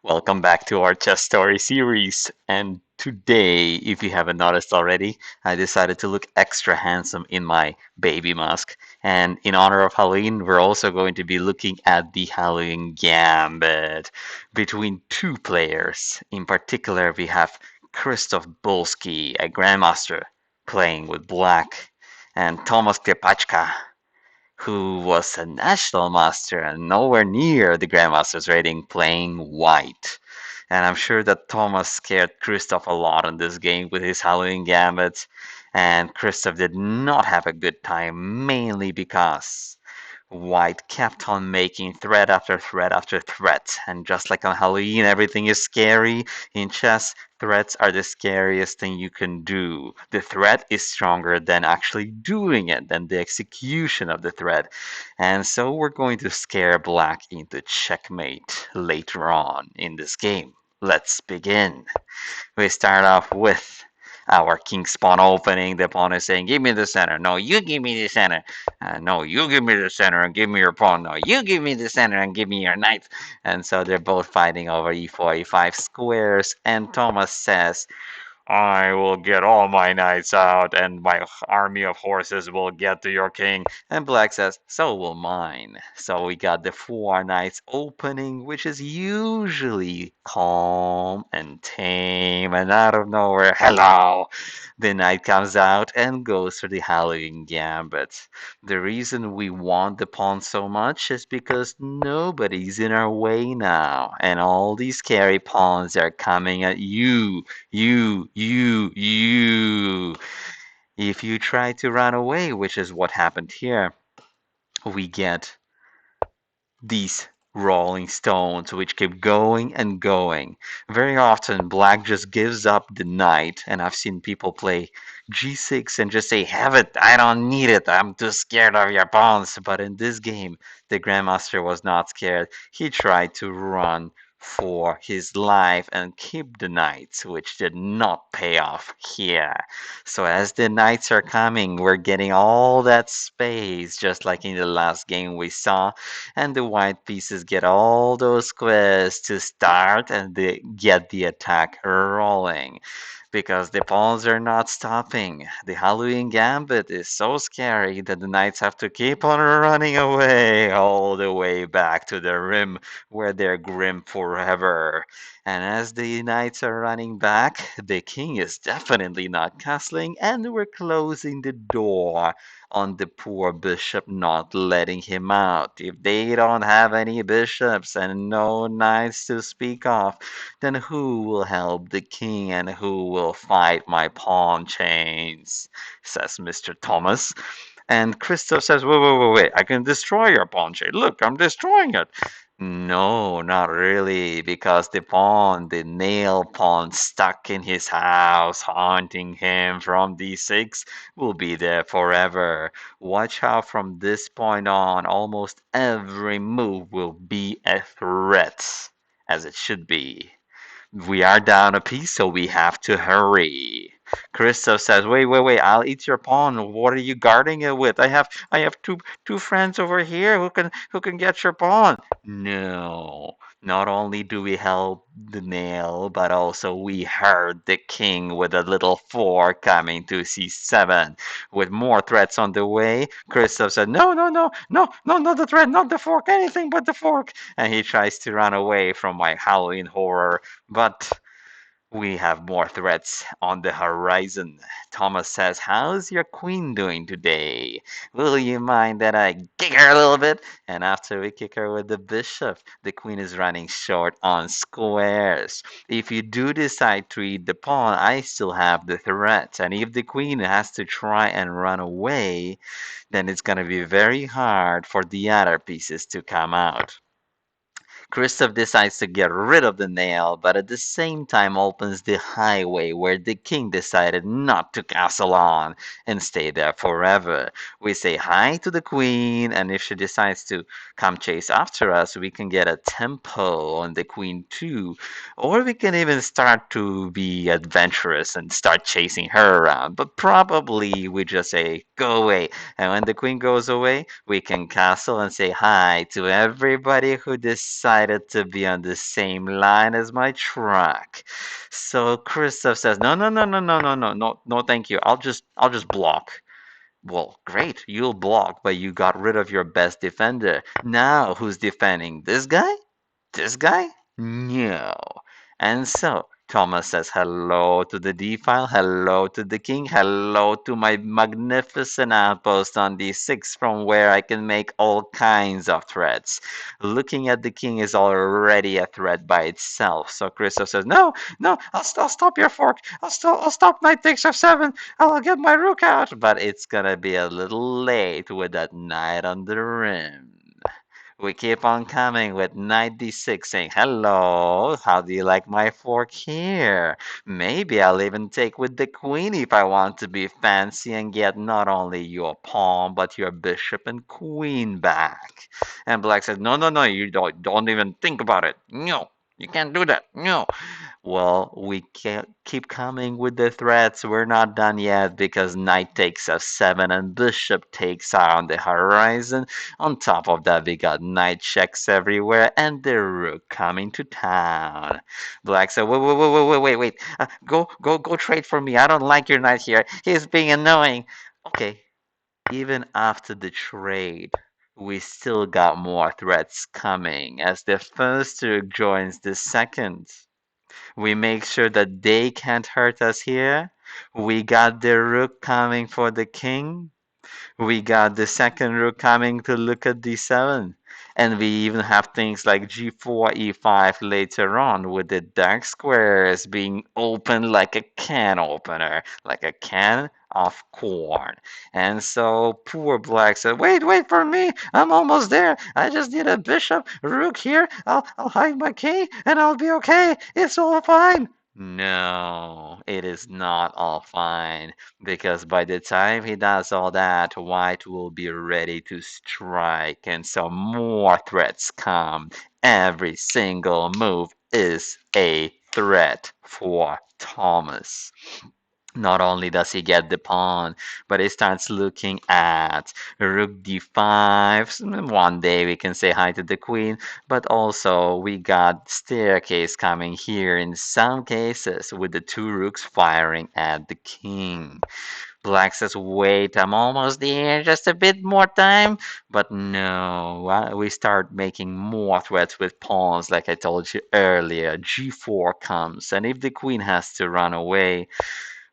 Welcome back to our chess story series. And today, if you haven't noticed already, I decided to look extra handsome in my baby mask. And in honor of Halloween, we're also going to be looking at the Halloween gambit between two players. In particular, we have Krzysztof Bulski, a grandmaster, playing with black, and Tomasz Klepaczka, who was a national master and nowhere near the grandmaster's rating, playing white. And I'm sure that Thomas scared Krzysztof a lot in this game with his Halloween gambits, and Krzysztof did not have a good time, mainly because White kept on making threat after threat after threat. And just like on Halloween, everything is scary. In chess, threats are the scariest thing you can do. The threat is stronger than actually doing it, than the execution of the threat. And so we're going to scare Black into checkmate later on in this game. Let's begin. We start off with our king spawn opening. The pawn is saying, give me the center. No, you give me the center. No, you give me the center and give me your pawn. No, you give me the center and give me your knight. And so they're both fighting over e4, e5 squares. And Thomas says, I will get all my knights out, and my army of horses will get to your king. And Black says, so will mine. So we got the four knights opening, which is usually calm and tame, and out of nowhere, hello! The knight comes out and goes for the Halloween Gambit. The reason we want the pawn so much is because nobody's in our way now, and all these scary pawns are coming at you. If you try to run away, which is what happened here, we get these rolling stones which keep going and going. Very often, black just gives up the knight, and I've seen people play g6 and just say, have it, I don't need it, I'm too scared of your pawns. But in this game, the grandmaster was not scared. He tried to run for his life and keep the knights, which did not pay off here. So as the knights are coming, we're getting all that space, just like in the last game we saw, and the white pieces get all those squares to start and they get the attack rolling because the pawns are not stopping. The Halloween Gambit is so scary that the knights have to keep on running away all the way back to the rim where they're grim forever. And as the knights are running back, the king is definitely not castling, and we're closing the door on the poor bishop, not letting him out. If they don't have any bishops and no knights to speak of, then who will help the king and who will fight my pawn chains? Says Mr. Thomas. And Krzysztof says, wait, I can destroy your pawn chain. Look, I'm destroying it. No, not really, because the pawn, the nail pawn stuck in his house, haunting him from d6, will be there forever. Watch how from this point on, almost every move will be a threat, as it should be. We are down a piece, so we have to hurry. Krzysztof says, wait, I'll eat your pawn. What are you guarding it with? I have two friends over here who can get your pawn. No. Not only do we help the nail, but also we hurt the king with a little four coming to c7. With more threats on the way, Krzysztof said, no, not the threat, not the fork, anything but the fork. And he tries to run away from my Halloween horror. But we have more threats on the horizon. Thomas says, how's your queen doing today? Will you mind that I kick her a little bit? And after we kick her with the bishop, the queen is running short on squares. If you do decide to eat the pawn, I still have the threat. And if the queen has to try and run away, then it's going to be very hard for the other pieces to come out. Krzysztof decides to get rid of the nail, but at the same time opens the highway where the king decided not to castle on and stay there forever. We say hi to the queen, and if she decides to come chase after us, we can get a tempo on the queen too. Or we can even start to be adventurous and start chasing her around. But probably we just say go away. And when the queen goes away, we can castle and say hi to everybody who decided to be on the same line as my truck. So Krzysztof says, no, no, no, no, no, no, no, no, no, thank you. I'll just block. Well, great, you'll block, but you got rid of your best defender. Now who's defending? This guy? This guy? No. And so Thomas says hello to the D file, hello to the king, hello to my magnificent outpost on D6 from where I can make all kinds of threats. Looking at the king is already a threat by itself. So Christoph says, no, no, I'll stop your fork. I'll stop knight takes f7. I'll get my rook out. But it's gonna be a little late with that knight on the rim. We keep on coming with knight d6 saying, hello, how do you like my fork here? Maybe I'll even take with the queen if I want to be fancy and get not only your pawn, but your bishop and queen back. And black says, no, no, no, you don't even think about it. No, you can't do that. No. Well, we keep coming with the threats. We're not done yet because knight takes f7 and bishop takes are on the horizon. On top of that, we got knight checks everywhere and the rook coming to town. Black said, wait, wait, wait, wait, wait, wait, wait. Go trade for me. I don't like your knight here. He's being annoying. Okay, even after the trade, we still got more threats coming as the first rook joins the second. We make sure that they can't hurt us here. We got the rook coming for the king. We got the second rook coming to look at d7. And we even have things like g4, e5 later on with the dark squares being opened like a can opener, like a can of corn. And so poor black said, wait, wait for me. I'm almost there. I just need a bishop, rook here. I'll hide my king and I'll be okay. It's all fine. No, it is not all fine because by the time he does all that, White will be ready to strike, and so more threats come. Every single move is a threat for Thomas. Not only does he get the pawn, but he starts looking at rook d5. One day we can say hi to the queen, but also we got staircase coming here in some cases with the two rooks firing at the king. Black says, wait, I'm almost there, just a bit more time. But no, we start making more threats with pawns, like I told you earlier. G4 comes, and if the queen has to run away,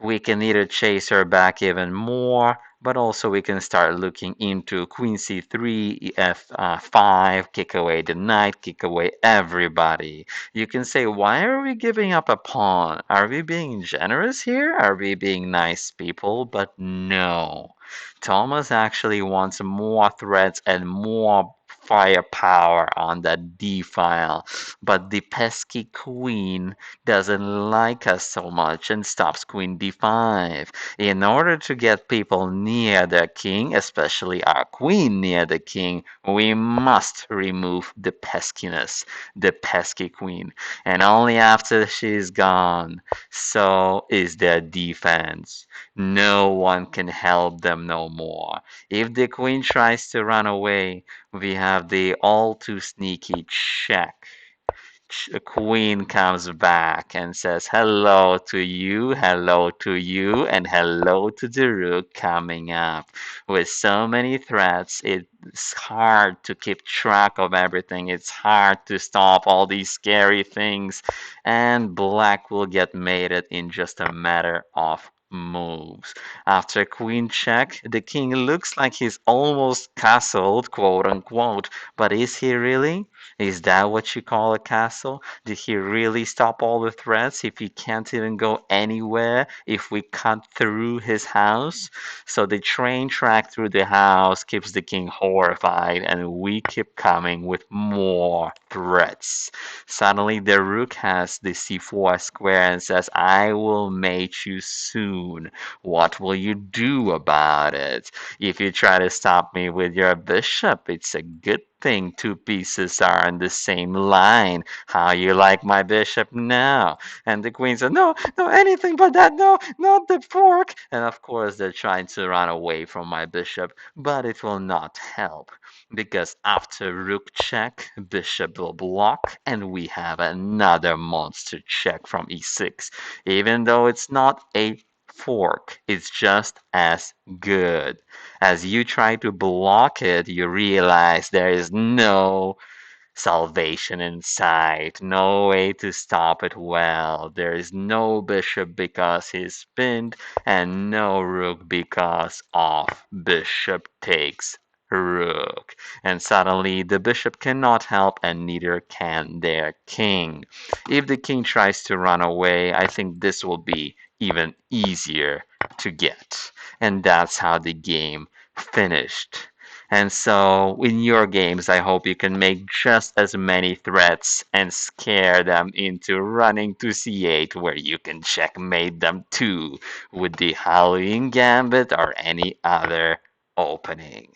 we can either chase her back even more, but also we can start looking into queen c3, f5, kick away the knight, kick away everybody. You can say, why are we giving up a pawn? Are we being generous here? Are we being nice people? But no. Thomas actually wants more threats and more firepower on that D file, but the pesky queen doesn't like us so much and stops queen d5. In order to get people near the king, especially our queen near the king, we must remove the peskiness, the pesky queen. And only after she's gone, so is their defense. No one can help them no more. If the queen tries to run away, we have the all too sneaky check. Queen comes back and says hello to you, and hello to the rook coming up. With so many threats, it's hard to keep track of everything. It's hard to stop all these scary things, and black will get mated in just a matter of moves. After queen check, the king looks like he's almost castled, quote unquote, but is he really? Is that what you call a castle? Did he really stop all the threats if he can't even go anywhere if we cut through his house? So the train track through the house keeps the king horrified, and we keep coming with more threats. Suddenly the rook has the c4 square and says, I will mate you soon. What will you do about it? If you try to stop me with your bishop, it's a good think two pieces are in the same line. How you like my bishop now? And the queen said, no, no, anything but that. No, not the fork. And of course, they're trying to run away from my bishop, but it will not help because after rook check, bishop will block, and we have another monster check from e6. Even though it's not a fork, it's just as good. As you try to block it, you realize there is no salvation in sight, no way to stop it well. There is no bishop because he's pinned, and no rook because of bishop takes rook. And suddenly the bishop cannot help, and neither can their king. If the king tries to run away, I think this will be even easier to get. And that's how the game finished. And so, in your games, I hope you can make just as many threats and scare them into running to c8, where you can checkmate them too with the Halloween Gambit or any other opening.